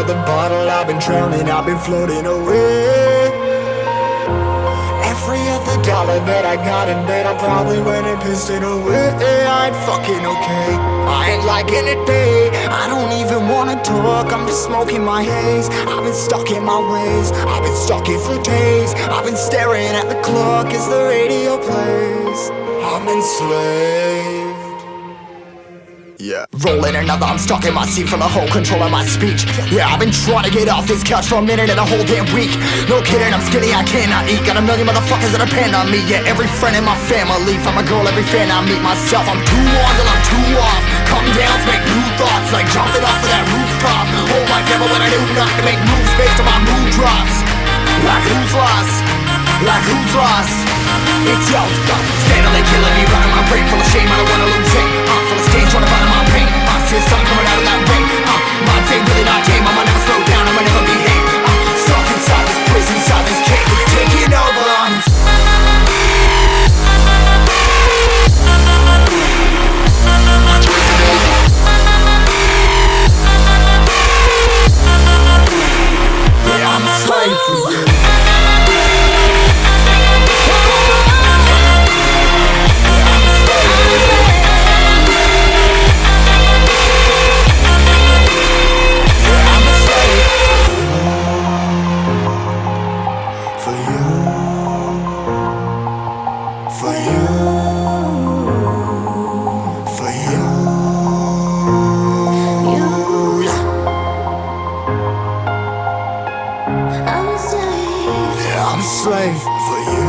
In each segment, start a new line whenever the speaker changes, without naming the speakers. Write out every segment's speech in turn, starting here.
of the bottle, I've been drowning, I've been floating away. Every other dollar that I got in bed, I probably went and pissed it away. I ain't fucking okay, I ain't liking it, babe. I don't even wanna talk, I'm just smoking my haze. I've been stuck in my ways, I've been stuck in for days. I've been staring at the clock as the radio plays. I'm enslaved. Yeah. Rolling another, I'm stuck in my seat from the whole control of my speech. Yeah, I've been trying to get off this couch for a minute and a whole damn week. No kidding, I'm skinny, I cannot eat. Got a million motherfuckers that depend on me. Yeah, every friend in my family, from a girl, every fan I meet myself. I'm too on till I'm too off. Come down to make new thoughts, like jumping off of that rooftop. Whole life ever when I knew not to make moves based on my mood drops. Like who's lost? Like who's lost? It's yo, steadily killing me, running my brain full of shame. I don't wanna lose it. Full of stage, trying to find my pain. I see the sun coming out of that rain. Minds ain't really not tame. I'ma never slow down, I'ma never behave. Stuck inside this prison, inside this cage. It's taking over. Yeah, I'm a slave for you. I'm a slave for you.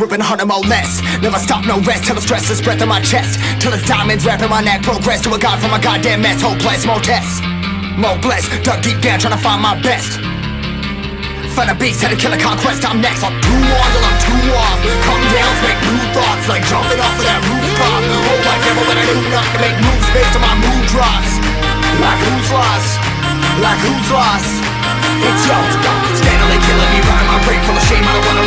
Ripping 100 more less, never stop, no rest. Till the stress is breath in my chest, till it's diamonds wrapping my neck. Progress to a god from a goddamn mess. Hopeless, more tests, more blessed. Dug deep down trying to find my best. Find a beast, had to kill a conquest. I'm next, I'm too on till I'm too off. Come down to make new thoughts, like jumping off of that rooftop. Whole life ever when I knew not to make moves based on my mood drops. Like who's lost? Like who's lost? It's yo, steadily killing me, running my brain full of shame. I don't wanna